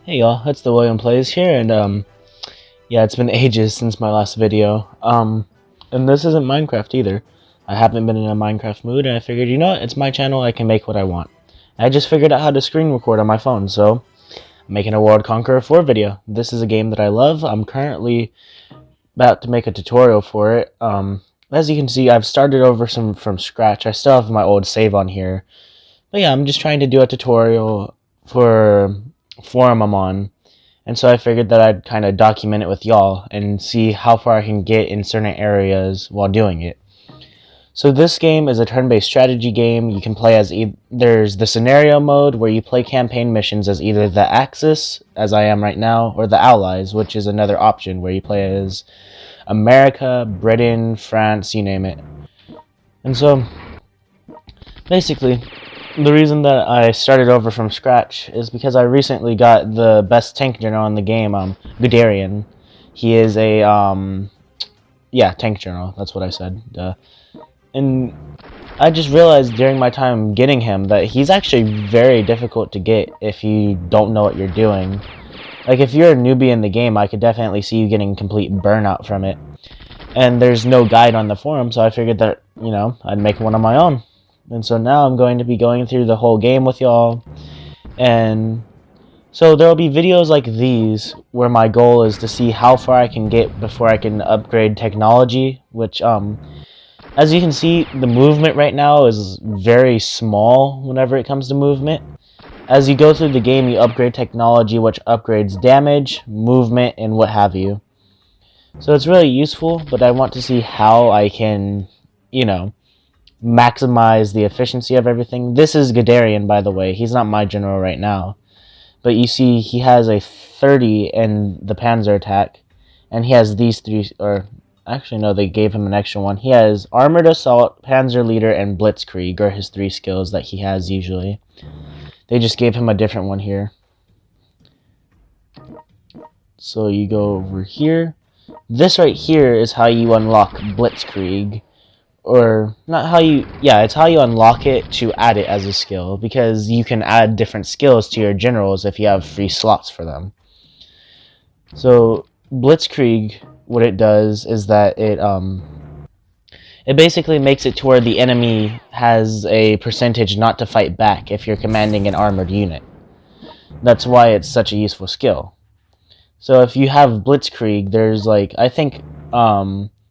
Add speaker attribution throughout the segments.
Speaker 1: Hey y'all, it's the William Plays here, and yeah, it's been ages since my last video. And this isn't Minecraft either. I haven't been in a Minecraft mood, and I figured, you know what, it's my channel, I can make what I want. I just figured out how to screen record on my phone, so I'm making a World Conqueror 4 video. This is a game that I love. I'm currently about to make a tutorial for it. As you can see, I've started over from scratch. I still have my old save on here. But yeah, I'm just trying to do a tutorial for forum I'm on. And so I figured that I'd kind of document it with y'all and see how far I can get in certain areas while doing it. So this game is a turn-based strategy game. You can play as there's the scenario mode where you play campaign missions as either the Axis, as I am right now, or the Allies, which is another option where you play as America, Britain, France, you name it. And so basically, the reason that I started over from scratch is because I recently got the best tank general in the game, Guderian. He is a, yeah, tank general, that's what I said. And I just realized during my time getting him that he's actually very difficult to get if you don't know what you're doing. Like, if you're a newbie in the game, I could definitely see you getting complete burnout from it. And there's no guide on the forum, so I figured that, you know, I'd make one on my own. And so now I'm going to be going through the whole game with y'all. And so there'll be videos like these where my goal is to see how far I can get before I can upgrade technology, which, as you can see, the movement right now is very small whenever it comes to movement. As you go through the game, you upgrade technology, which upgrades damage, movement, and what have you. So it's really useful, but I want to see how I can, you know, maximize the efficiency of everything. This is Guderian, by the way. He's not my general right now. But you see, he has a 30 in the Panzer attack, and he has these three, or actually no, they gave him an extra one. He has Armored Assault, Panzer Leader, and Blitzkrieg are his 3 skills that he has usually. They just gave him a different one here. So you go over here. This right here is how you unlock Blitzkrieg. Or not how you, yeah, it's how you unlock it to add it as a skill, because you can add different skills to your generals if you have free slots for them. So Blitzkrieg, what it does is that it basically makes it to where the enemy has a percentage not to fight back if you're commanding an armored unit. That's why it's such a useful skill. So if you have Blitzkrieg, there's like, I think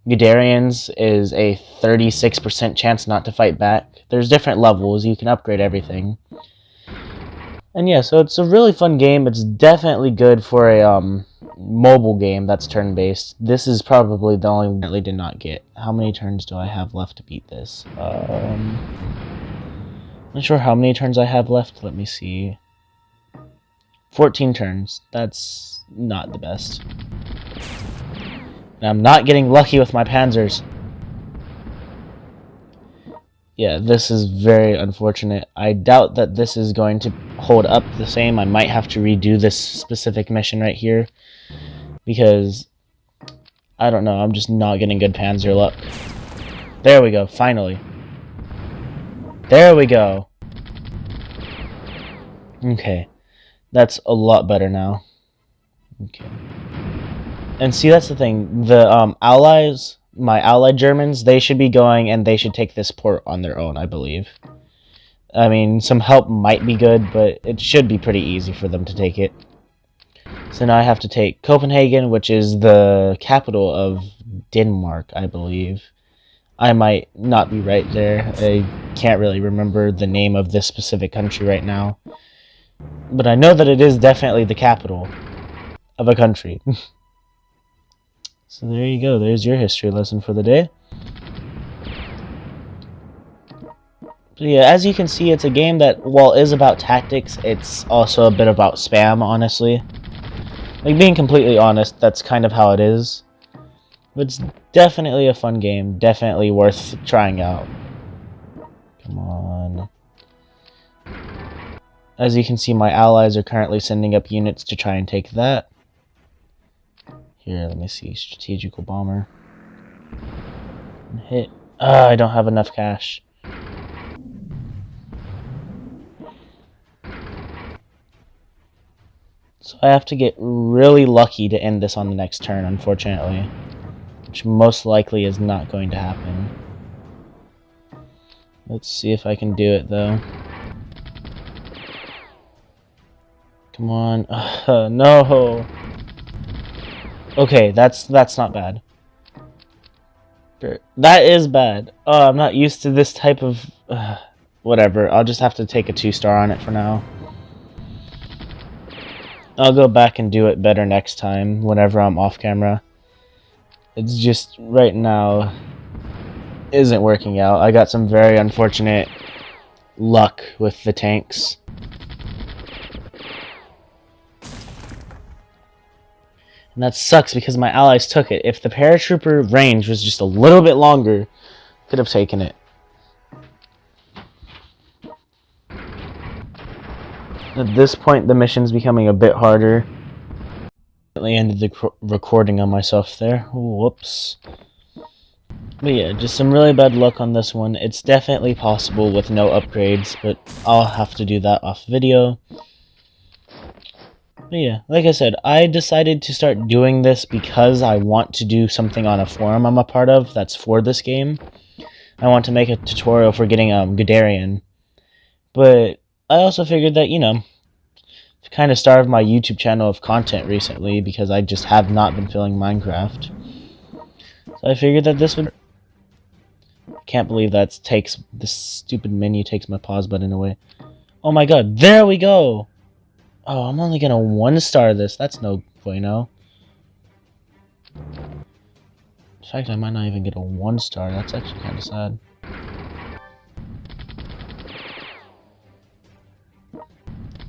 Speaker 1: Guderian's is a 36% chance not to fight back. There's different levels, you can upgrade everything. And yeah, so it's a really fun game. It's definitely good for a mobile game that's turn-based. This is probably the only one I really did not get. How many turns do I have left to beat this? Not sure how many turns I have left. Let me see. 14 turns. That's not the best. And I'm not getting lucky with my panzers. Yeah, this is very unfortunate. I doubt that this is going to hold up the same. I might have to redo this specific mission right here, because I don't know, I'm just not getting good panzer luck. There we go, finally. There we go. Okay, that's a lot better now. Okay. And see, that's the thing. The allies, my allied Germans, they should be going and they should take this port on their own, I believe. I mean, some help might be good, but it should be pretty easy for them to take it. So now I have to take Copenhagen, which is the capital of Denmark, I believe. I might not be right there. I can't really remember the name of this specific country right now. But I know that it is definitely the capital of a country. So there you go, there's your history lesson for the day. So yeah, as you can see, it's a game that, while it is about tactics, it's also a bit about spam, honestly. Like, being completely honest, that's kind of how it is. But it's definitely a fun game, definitely worth trying out. Come on. As you can see, my allies are currently sending up units to try and take that. Here, let me see. Strategical bomber. Hit. I don't have enough cash. So I have to get really lucky to end this on the next turn, unfortunately. Which most likely is not going to happen. Let's see if I can do it, though. Come on. No! Okay, that's not bad. That is bad. Oh, I'm not used to this type of... whatever, I'll just have to take a 2-star on it for now. I'll go back and do it better next time, whenever I'm off camera. It's just, right now, isn't working out. I got some very unfortunate luck with the tanks. And that sucks because my allies took it. If the paratrooper range was just a little bit longer, could have taken it. At this point, the mission's becoming a bit harder. I ended the recording on myself there. Whoops. But yeah, just some really bad luck on this one. It's definitely possible with no upgrades, but I'll have to do that off video. But yeah, like I said, I decided to start doing this because I want to do something on a forum I'm a part of that's for this game. I want to make a tutorial for getting Guderian. But I also figured that, you know, I've kind of starved my YouTube channel of content recently because I just have not been feeling Minecraft. So I figured that this would... I can't believe that this stupid menu takes my pause button away. Oh my god, there we go! Oh, I'm only gonna 1-star this. That's no bueno. In fact, I might not even get a 1-star. That's actually kind of sad.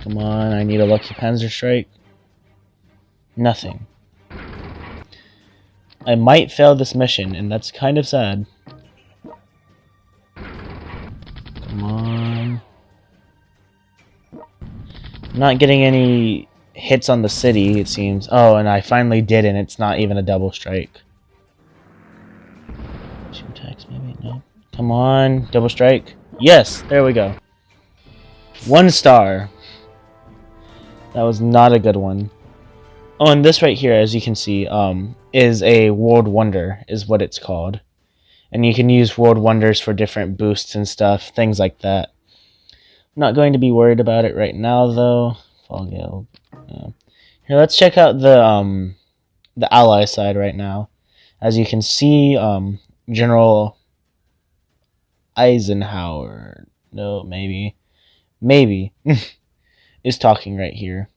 Speaker 1: Come on, I need a lucky Panzer Strike. Nothing. I might fail this mission, and that's kind of sad. Come on. I'm not getting any hits on the city, it seems. Oh, and I finally did, and it's not even a double strike. 2 attacks, maybe? No. Come on, double strike. Yes, there we go. 1-star. That was not a good one. Oh, and this right here, as you can see, is a World Wonder, is what it's called. And you can use World Wonders for different boosts and stuff, things like that. I'm not going to be worried about it right now, though. Fall Gale. Yeah. Here, let's check out the ally side right now. As you can see, General Eisenhower, no, maybe, is talking right here.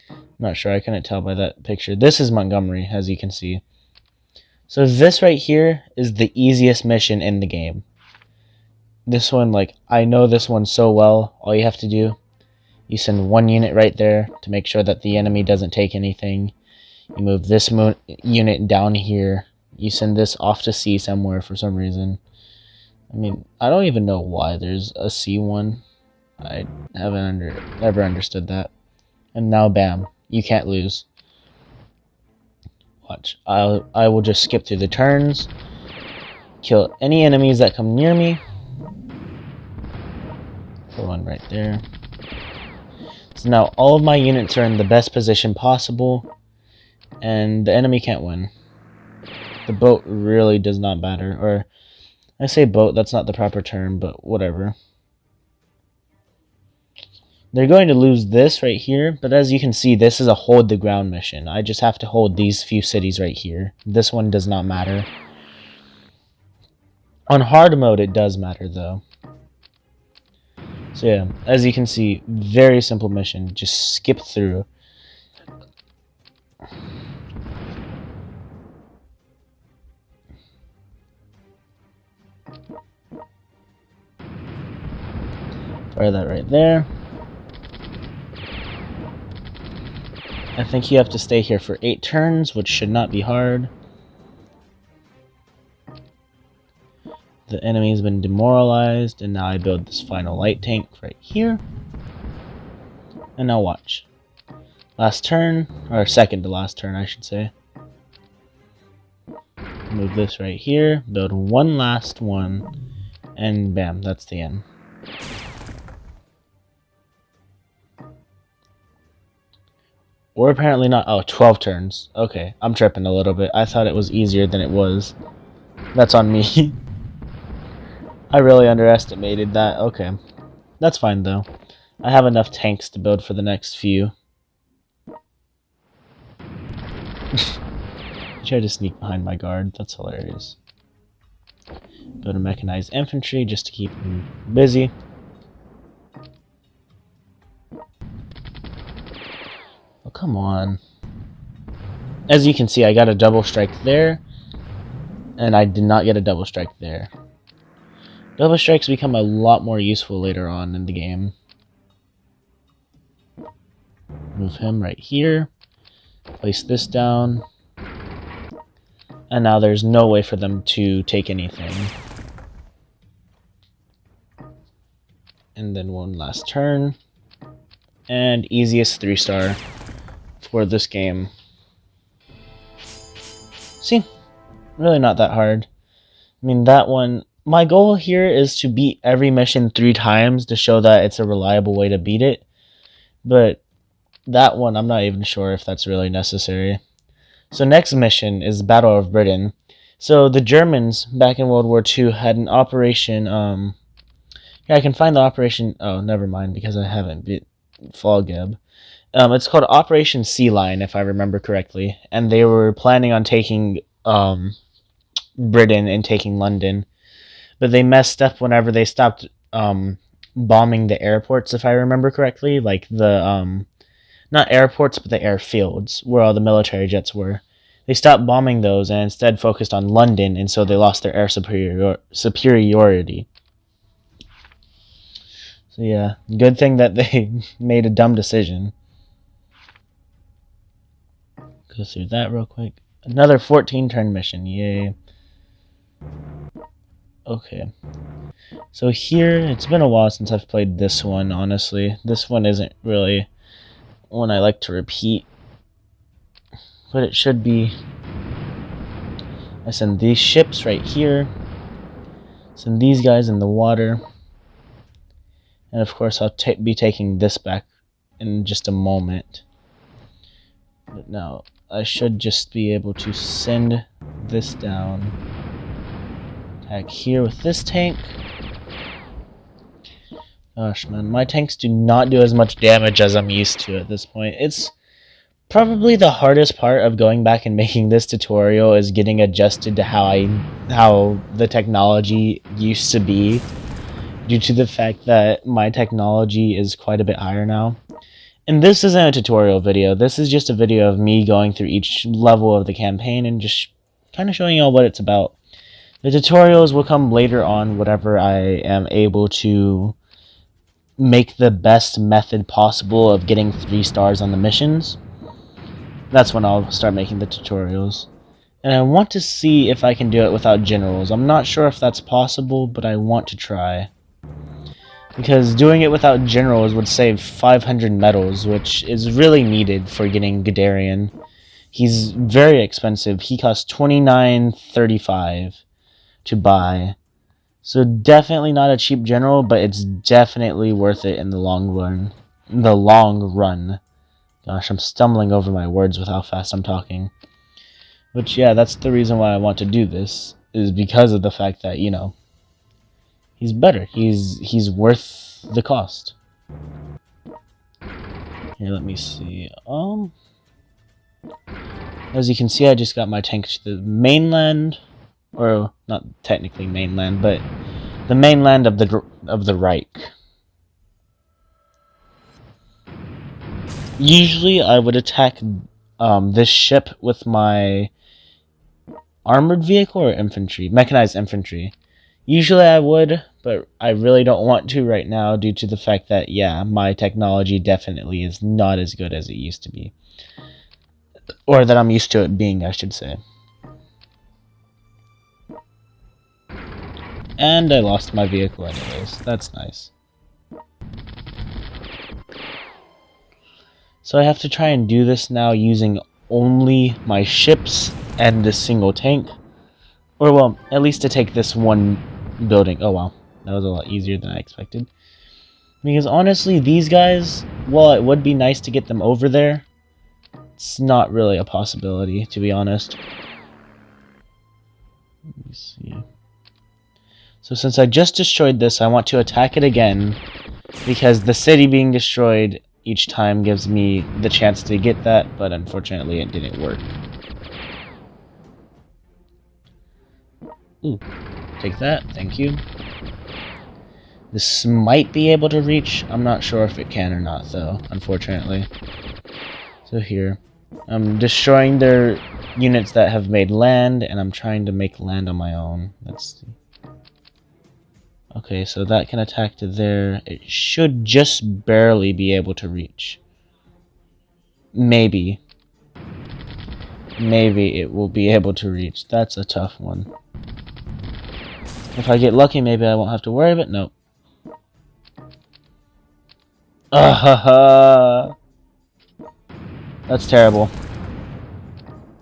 Speaker 1: I'm not sure, I couldn't tell by that picture. This is Montgomery, as you can see. So this right here is the easiest mission in the game. This one, like, I know this one so well. All you have to do, you send 1 unit right there to make sure that the enemy doesn't take anything. You move this unit down here. You send this off to C somewhere for some reason. I mean, I don't even know why there's a C1. I haven't ever understood that. And now, bam, you can't lose. Watch. I will just skip through the turns. Kill any enemies that come near me. Put one right there. So now all of my units are in the best position possible. And the enemy can't win. The boat really does not matter. Or, I say boat, that's not the proper term, but whatever. They're going to lose this right here, but as you can see, this is a hold the ground mission. I just have to hold these few cities right here. This one does not matter. On hard mode, it does matter, though. So yeah, as you can see, very simple mission. Just skip through. Fire that right there. I think you have to stay here for 8 turns, which should not be hard. The enemy has been demoralized, and now I build this final light tank right here. And now watch. Last turn, or second to last turn, I should say. Move this right here, build one last one, and bam, that's the end. Or apparently not. Oh, 12 turns. Okay, I'm tripping a little bit. I thought it was easier than it was. That's on me. I really underestimated that. Okay. That's fine, though. I have enough tanks to build for the next few. I tried to sneak behind my guard. That's hilarious. Build a mechanized infantry just to keep him busy. Oh, come on. As you can see, I got a double strike there, and I did not get a double strike there. Double strikes become a lot more useful later on in the game. Move him right here. Place this down. And now there's no way for them to take anything. And then one last turn. And easiest 3-star for this game. See? Really not that hard. I mean, that one... My goal here is to beat every mission 3 times to show that it's a reliable way to beat it. But that one, I'm not even sure if that's really necessary. So next mission is Battle of Britain. So the Germans back in World War II had an operation, yeah, I can find the operation, oh, never mind, because I haven't beat Fallgeb. It's called Operation Sea Lion, if I remember correctly, and they were planning on taking, Britain and taking London, but they messed up whenever they stopped, bombing the airports, if I remember correctly, like the, not airports, but the airfields, where all the military jets were. They stopped bombing those and instead focused on London, and so they lost their air superiority. So yeah, good thing that they made a dumb decision. Go through that real quick. Another 14-turn mission, yay. Okay. So here, it's been a while since I've played this one, honestly. This one isn't really one I like to repeat, but it should be. I send these ships right here, send these guys in the water, and of course I'll be taking this back in just a moment. But now I should just be able to send this down, attack here with this tank. Gosh, man, my tanks do not do as much damage as I'm used to at this point. It's probably the hardest part of going back and making this tutorial is getting adjusted to how the technology used to be, due to the fact that my technology is quite a bit higher now. And this isn't a tutorial video. This is just a video of me going through each level of the campaign and just kind of showing you all what it's about. The tutorials will come later on, whenever I am able to make the best method possible of getting 3 stars on the missions. That's when I'll start making the tutorials. And I want to see if I can do it without generals. I'm not sure if that's possible, but I want to try. Because doing it without generals would save 500 medals, which is really needed for getting Guderian. He's very expensive. He costs $29.35 to buy. So definitely not a cheap general, but it's definitely worth it in the long run. Gosh, I'm stumbling over my words with how fast I'm talking. But yeah, that's the reason why I want to do this, is because of the fact that, you know, he's better. He's worth the cost. Here, let me see. As you can see, I just got my tank to the mainland. Or not technically mainland, but the mainland of the Reich. Usually, I would attack this ship with my armored vehicle or infantry, mechanized infantry. Usually, I would, but I really don't want to right now due to the fact that, yeah, my technology definitely is not as good as it used to be, or that I'm used to it being, I should say. And I lost my vehicle anyways. That's nice. So I have to try and do this now using only my ships and this single tank. Or, well, at least to take this one building. Oh, wow. That was a lot easier than I expected. Because honestly, these guys, while it would be nice to get them over there, it's not really a possibility, to be honest. Let me see. So since I just destroyed this, I want to attack it again, because the city being destroyed each time gives me the chance to get that, but unfortunately it didn't work. Ooh, take that, thank you. This might be able to reach. I'm not sure if it can or not, though, unfortunately. So here, I'm destroying their units that have made land, and I'm trying to make land on my own. Let's see. Okay, so that can attack to there. It should just barely be able to reach. Maybe. Maybe it will be able to reach. That's a tough one. If I get lucky, maybe I won't have to worry, but nope. That's terrible.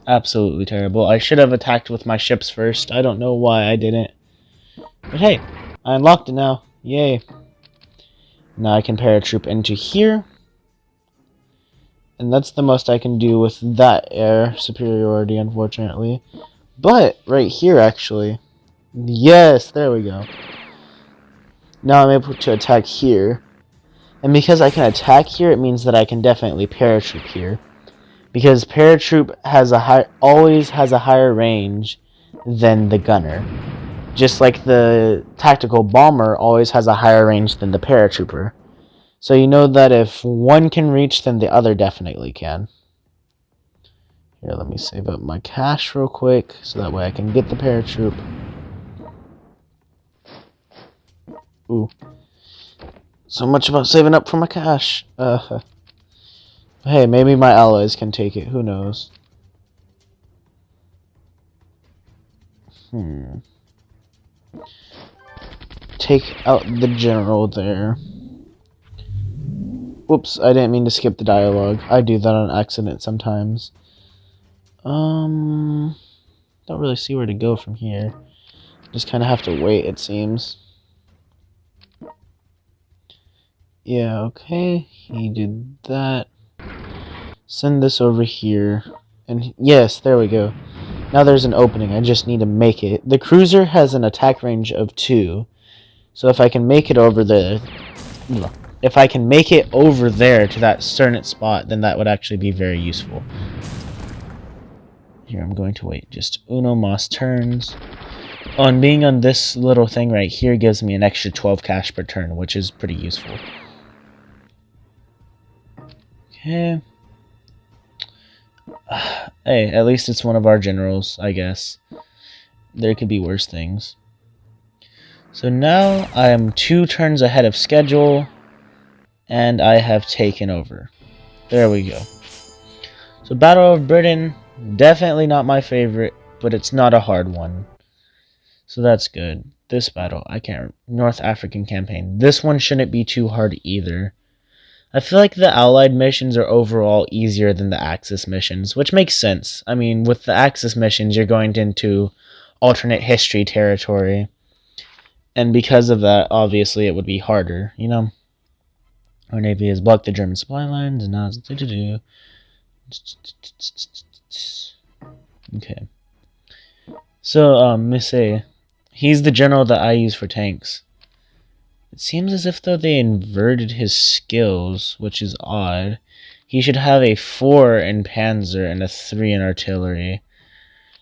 Speaker 1: Absolutely terrible. I should have attacked with my ships first. I don't know why I didn't. But hey, I unlocked it now. Yay. Now I can paratroop into here. And that's the most I can do with that air superiority, unfortunately. But, right here, actually. Yes, there we go. Now I'm able to attack here. And because I can attack here, it means that I can definitely paratroop here. Because paratroop has always has a higher range than the gunner. Just like the tactical bomber always has a higher range than the paratrooper. So you know that if one can reach, then the other definitely can. Here, let me save up my cash real quick, so that way I can get the paratroop. Ooh. So much about saving up for my cash. Hey, maybe my allies can take it. Who knows? Take out the general there. Whoops, I didn't mean to skip the dialogue. I do that on accident sometimes. Don't really see where to go from here. Just kind of have to wait, it seems. Yeah, okay. He did that. Send this over here. And yes, there we go. Now there's an opening. I just need to make it. The cruiser has an attack range of 2. So if I can make it over there... If I can make it over there to that certain spot, then that would actually be very useful. Here, I'm going to wait just uno mas turns. Oh, and being on this little thing right here gives me an extra 12 cash per turn, which is pretty useful. Okay. Hey, at least it's one of our generals, I guess. There could be worse things. So now I am 2 turns ahead of schedule, and I have taken over. There we go. So Battle of Britain, definitely not my favorite, but it's not a hard one. So that's good. This battle, I can't... North African campaign. This one shouldn't be too hard either. I feel like the Allied missions are overall easier than the Axis missions, which makes sense. I mean, with the Axis missions, you're going into alternate history territory. And because of that, obviously, it would be harder, you know? Our Navy has blocked the German supply lines, and now it's do-do-do. Okay. So, Missy, he's the general that I use for tanks. It seems as if though they inverted his skills, which is odd. He should have a 4 in Panzer and a 3 in artillery.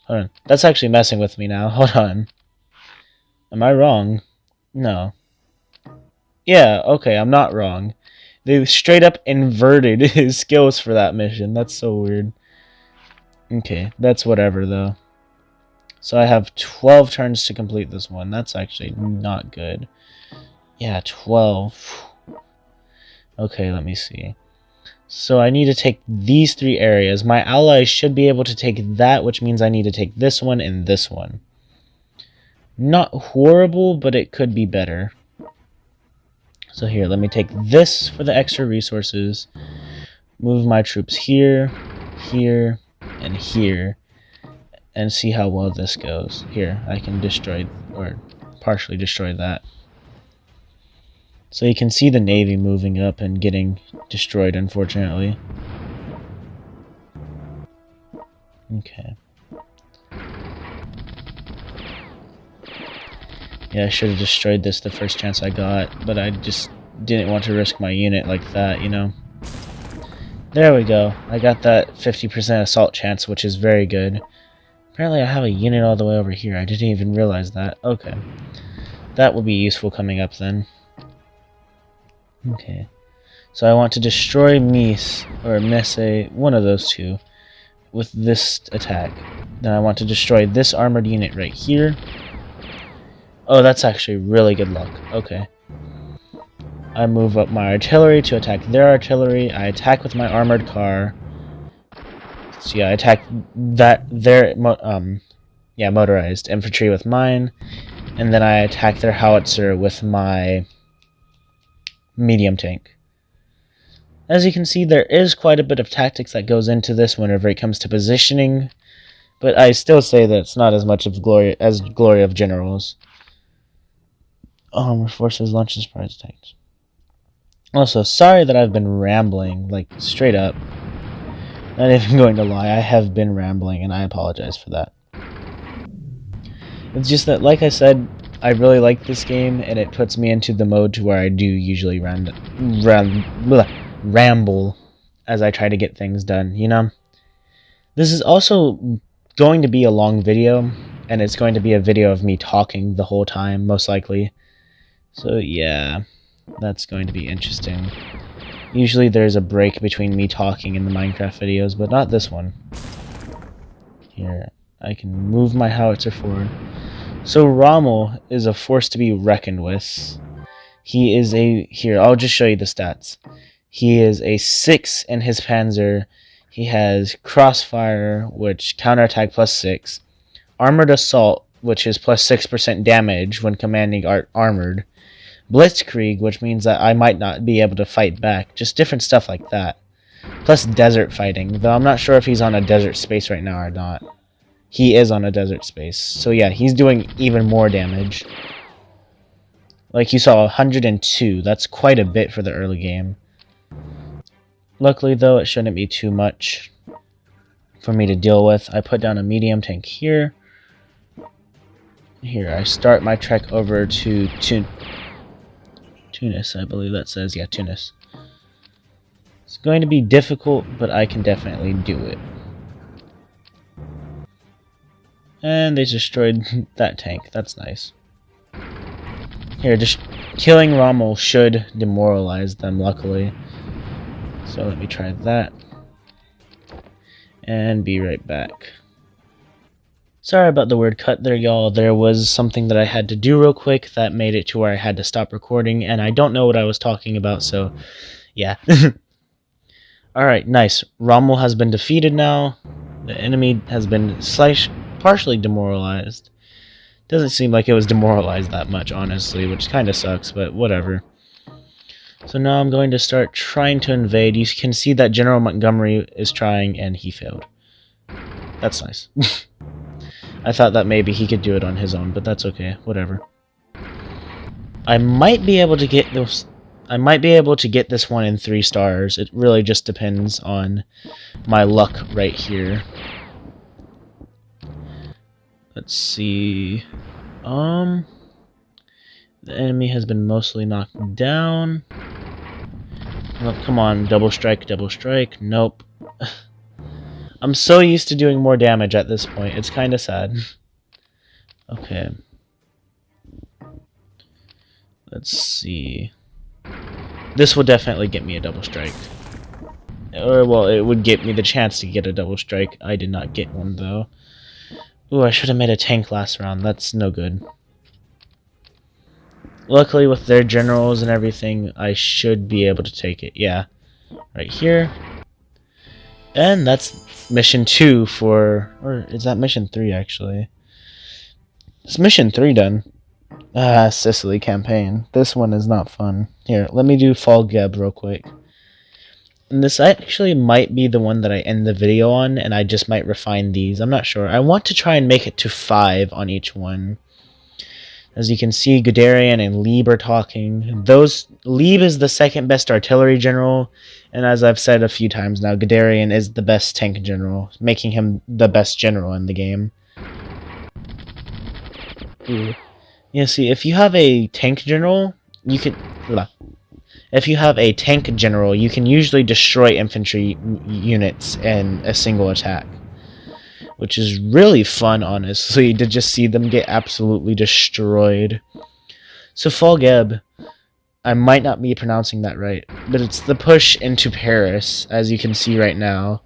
Speaker 1: Hold on. That's actually messing with me now. Hold on. Am I wrong? No. Yeah, okay, I'm not wrong. They straight up inverted his skills for that mission. That's so weird. Okay, that's whatever, though. So I have 12 turns to complete this one. That's actually not good. Yeah, 12. Okay, let me see. So I need to take these 3 areas. My allies should be able to take that, which means I need to take this one and this one. Not horrible, but it could be better. So here, let me take this for the extra resources. Move my troops here, here, and here. And see how well this goes. Here, I can destroy, or partially destroy that. So you can see the Navy moving up and getting destroyed, unfortunately. Okay. Yeah, I should have destroyed this the first chance I got, but I just didn't want to risk my unit like that, you know? There we go. I got that 50% assault chance, which is very good. Apparently I have a unit all the way over here. I didn't even realize that. Okay. That will be useful coming up then. Okay. So I want to destroy Mise, or Messe, one of those two, with this attack. Then I want to destroy this armored unit right here. Oh, that's actually really good luck. Okay. I move up my artillery to attack their artillery. I attack with my armored car. So yeah, I attack their motorized infantry with mine, and then I attack their howitzer with my medium tank. As you can see, there is quite a bit of tactics that goes into this whenever it comes to positioning, but I still say that it's not as much of glory of generals. Armor forces launches surprise attacks. Also, sorry that I've been rambling, like straight up. Not even going to lie, I have been rambling, and I apologize for that. It's just that, like I said, I really like this game, and it puts me into the mode to where I do usually ramble as I try to get things done, you know? This is also going to be a long video, and it's going to be a video of me talking the whole time, most likely. So yeah, that's going to be interesting. Usually there's a break between me talking and the Minecraft videos, but not this one. Here, I can move my howitzer forward. So Rommel is a force to be reckoned with. He is here, I'll just show you the stats. He is a 6 in his Panzer. He has Crossfire, which counterattack +6. Armored Assault, which is +6% damage when commanding armored. Blitzkrieg, which means that I might not be able to fight back. Just different stuff like that. Plus desert fighting, though I'm not sure if he's on a desert space right now or not. He is on a desert space. So yeah, he's doing even more damage. Like you saw, 102. That's quite a bit for the early game. Luckily, though, it shouldn't be too much for me to deal with. I put down a medium tank here. Here, I start my trek over to Tunis, I believe that says. Yeah, Tunis. It's going to be difficult, but I can definitely do it. And they destroyed that tank. That's nice. Here, just killing Rommel should demoralize them, luckily. So let me try that. And be right back. Sorry about the word cut there, y'all. There was something that I had to do real quick that made it to where I had to stop recording, and I don't know what I was talking about, so yeah. Alright, nice. Rommel has been defeated now. The enemy has been partially demoralized. Doesn't seem like it was demoralized that much, honestly, which kind of sucks, but whatever. So now I'm going to start trying to invade. You can see that General Montgomery is trying, and he failed. That's nice. I thought that maybe he could do it on his own, but that's okay. Whatever. I might be able to get those. I might be able to get this one in 3 stars. It really just depends on my luck right here. Let's see. The enemy has been mostly knocked down. Oh, come on, double strike, double strike. Nope. I'm so used to doing more damage at this point. It's kind of sad. Okay. Let's see. This will definitely get me a double strike. Or, well, it would get me the chance to get a double strike. I did not get one, though. Ooh, I should have made a tank last round. That's no good. Luckily, with their generals and everything, I should be able to take it. Yeah. Right here. And that's mission 2 for... Or is that mission 3, actually? It's mission 3 done. Ah, Sicily campaign. This one is not fun. Here, let me do Fall Geb real quick. And this actually might be the one that I end the video on, and I just might refine these. I'm not sure. I want to try and make it to 5 on each one. As you can see, Guderian and Lieb are talking. Lieb is the second best artillery general, and as I've said a few times now, Guderian is the best tank general, making him the best general in the game. Ooh. Yeah, see, if you have a tank general, you can... If you have a tank general, you can usually destroy infantry units in a single attack, which is really fun, honestly, to just see them get absolutely destroyed. So Falgeb, I might not be pronouncing that right, but it's the push into Paris, as you can see right now.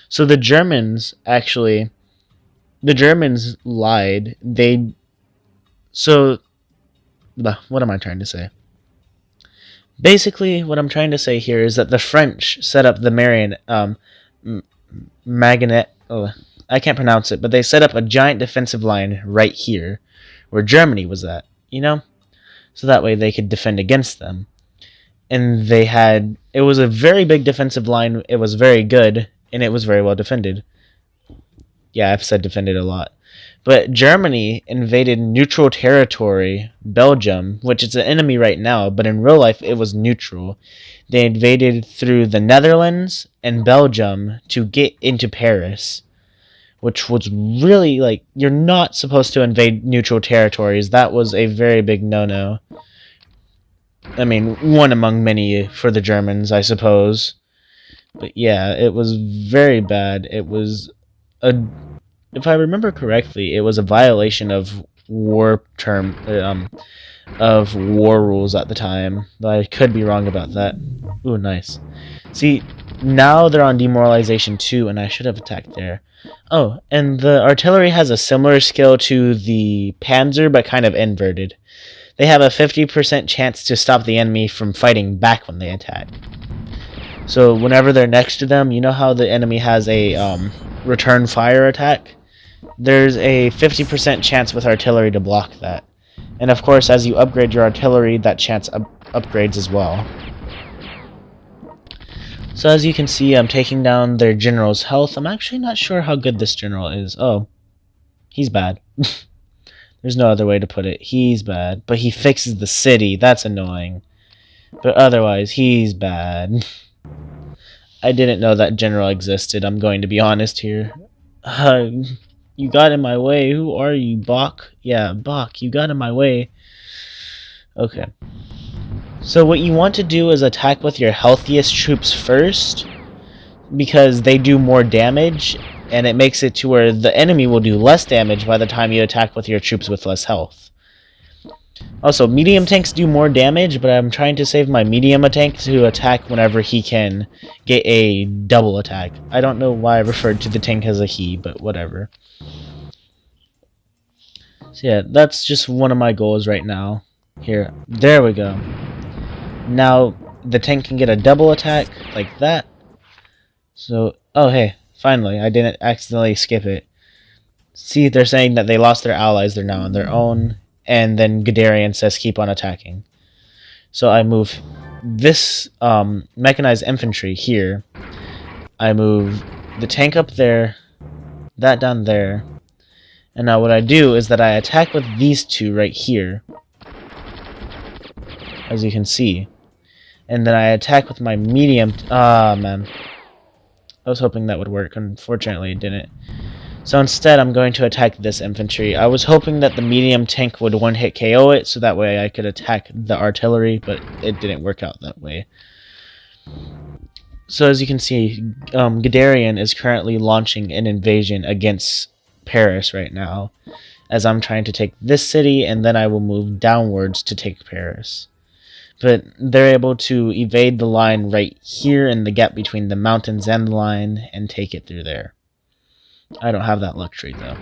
Speaker 1: So the Germans lied. What am I trying to say? Basically, what I'm trying to say here is that the French set up the I can't pronounce it, but they set up a giant defensive line right here, where Germany was at, you know? So that way they could defend against them. And it was a very big defensive line, it was very good, and it was very well defended. Yeah, I've said defended a lot. But Germany invaded neutral territory, Belgium, which is an enemy right now, but in real life it was neutral. They invaded through the Netherlands and Belgium to get into Paris, which was really, like, you're not supposed to invade neutral territories. That was a very big no-no. I mean, one among many for the Germans, I suppose. But yeah, it was very bad. It was if I remember correctly, it was a violation of war rules at the time. But I could be wrong about that. Ooh, nice. See, now they're on demoralization 2, and I should have attacked there. Oh, and the artillery has a similar skill to the Panzer, but kind of inverted. They have a 50% chance to stop the enemy from fighting back when they attack. So whenever they're next to them, you know how the enemy has a return fire attack? There's a 50% chance with artillery to block that. And of course, as you upgrade your artillery, that chance upgrades as well. So as you can see, I'm taking down their general's health. I'm actually not sure how good this general is. Oh, he's bad. There's no other way to put it. He's bad. But he fixes the city. That's annoying. But otherwise, he's bad. I didn't know that general existed. I'm going to be honest here. You got in my way. Who are you, Bach? Yeah, Bach. You got in my way. Okay. So what you want to do is attack with your healthiest troops first, because they do more damage, and it makes it to where the enemy will do less damage by the time you attack with your troops with less health. Also, medium tanks do more damage, but I'm trying to save my medium tank to attack whenever he can get a double attack. I don't know why I referred to the tank as a he, but whatever. So yeah, that's just one of my goals right now. Here, there we go. Now, the tank can get a double attack, like that. So, oh hey, finally, I didn't accidentally skip it. See, they're saying that they lost their allies, they're now on their own, and then Guderian says keep on attacking. So I move this mechanized infantry here. I move the tank up there, that down there, and now what I do is that I attack with these two right here, as you can see. And then I attack with my medium... man. I was hoping that would work. Unfortunately, it didn't. So instead, I'm going to attack this infantry. I was hoping that the medium tank would one-hit KO it, so that way I could attack the artillery, but it didn't work out that way. So as you can see, Guderian is currently launching an invasion against Paris right now, as I'm trying to take this city, and then I will move downwards to take Paris. But they're able to evade the line right here in the gap between the mountains and the line and take it through there. I don't have that luxury, though.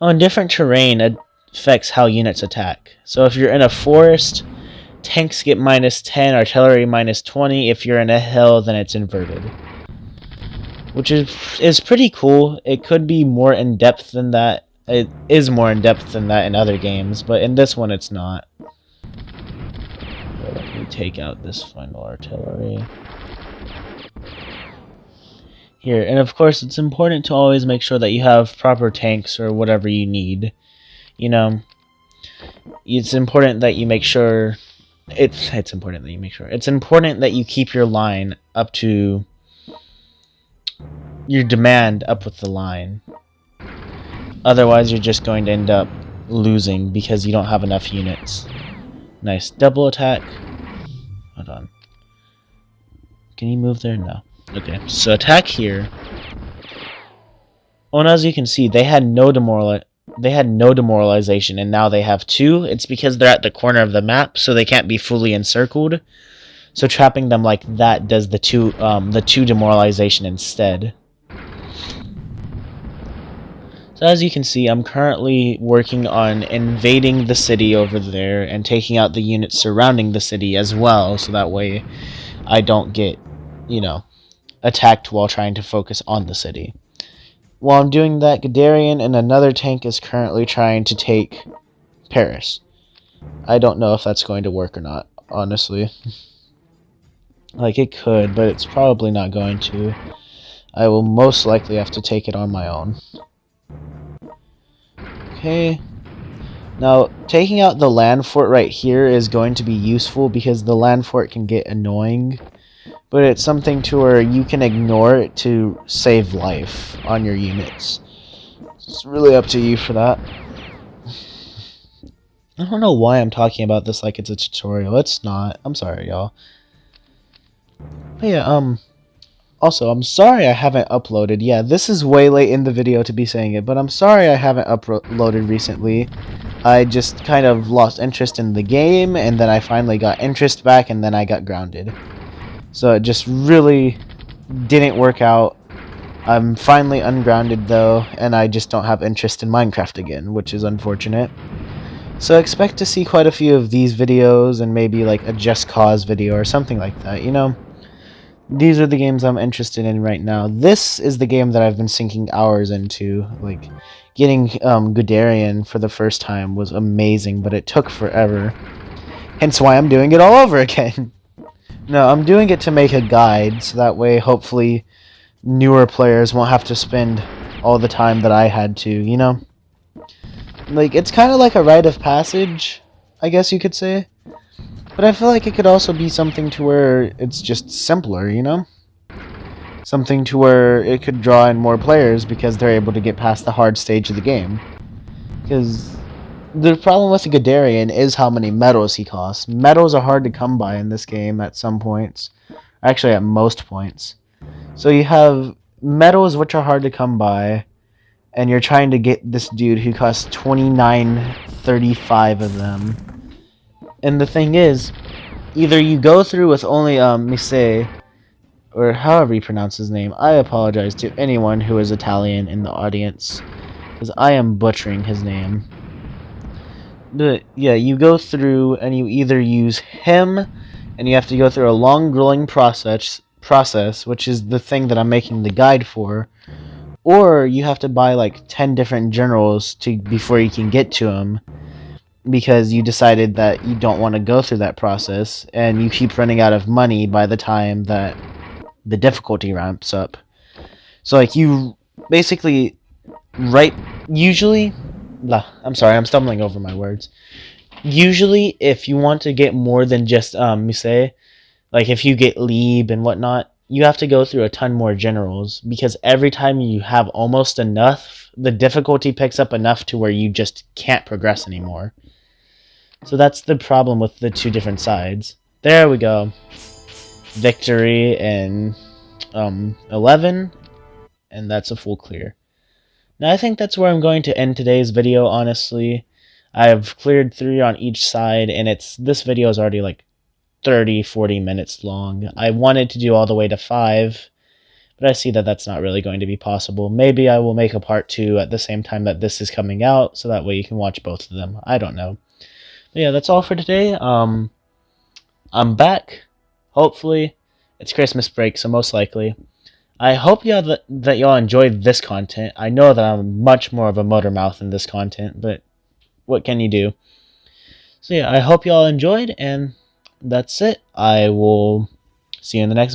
Speaker 1: Oh, and different terrain affects how units attack. So if you're in a forest, tanks get -10, artillery -20. If you're in a hill, then it's inverted. Which is pretty cool. It could be more in-depth than that. It is more in-depth than that in other games, but in this one it's not. Let me take out this final artillery. here. And of course, it's important to always make sure that you have proper tanks or whatever you need. You know, it's important that you make sure. It's important that you make sure. It's important that you keep your line up to your demand up with the line. Otherwise, you're just going to end up losing because you don't have enough units. Nice double attack. Hold on. Can you move there? No. Okay, so attack here. Oh, and as you can see, they had no demoralization, and now they have 2. It's because they're at the corner of the map, so they can't be fully encircled. So trapping them like that does the 2 demoralization instead. So as you can see, I'm currently working on invading the city over there and taking out the units surrounding the city as well, so that way I don't get, you know, attacked while trying to focus on the city. While I'm doing that, Guderian and another tank is currently trying to take Paris. I don't know if that's going to work or not, honestly. Like, it could, but it's probably not going to. I will most likely have to take it on my own. Okay. Now, taking out the land fort right here is going to be useful because the land fort can get annoying. But it's something to where you can ignore it to save life on your units. It's really up to you for that. I don't know why I'm talking about this like it's a tutorial. It's not. I'm sorry, y'all. But yeah, also, I'm sorry I haven't uploaded. Yeah, this is way late in the video to be saying it, but I'm sorry I haven't uploaded recently. I just kind of lost interest in the game, and then I finally got interest back, and then I got grounded. So it just really didn't work out. I'm finally ungrounded though, and I just don't have interest in Minecraft again, which is unfortunate. So expect to see quite a few of these videos, and maybe like a Just Cause video or something like that, you know? These are the games I'm interested in right now. This is the game that I've been sinking hours into. Like, getting Guderian for the first time was amazing, but it took forever. Hence why I'm doing it all over again. No, I'm doing it to make a guide, so that way, hopefully, newer players won't have to spend all the time that I had to, you know? Like, it's kind of like a rite of passage, I guess you could say. But I feel like it could also be something to where it's just simpler, you know? Something to where it could draw in more players because they're able to get past the hard stage of the game. Because the problem with the Guderian is how many medals he costs. Medals are hard to come by in this game at some points. Actually, at most points. So you have medals which are hard to come by, and you're trying to get this dude who costs 29.35 of them. And the thing is, either you go through with only Mise, or however you pronounce his name. I apologize to anyone who is Italian in the audience, because I am butchering his name. But yeah, you go through and you either use him, and you have to go through a long grueling process, which is the thing that I'm making the guide for, or you have to buy like 10 different generals before you can get to him, because you decided that you don't want to go through that process, and you keep running out of money by the time that the difficulty ramps up. So like you basically usually, I'm sorry, I'm stumbling over my words. Usually, if you want to get more than just Mise, like if you get Lieb and whatnot, you have to go through a ton more generals, because every time you have almost enough, the difficulty picks up enough to where you just can't progress anymore. So that's the problem with the two different sides. There we go. Victory in 11, and that's a full clear. Now I think that's where I'm going to end today's video, honestly. I've cleared 3 on each side, and this video is already like 30-40 minutes long. I wanted to do all the way to 5, but I see that that's not really going to be possible. Maybe I will make a part 2 at the same time that this is coming out, so that way you can watch both of them. I don't know. But yeah, that's all for today. I'm back. Hopefully. It's Christmas break, so most likely. I hope that y'all enjoyed this content. I know that I'm much more of a motor mouth in this content, but what can you do? So yeah, I hope y'all enjoyed, and that's it. I will see you in the next video.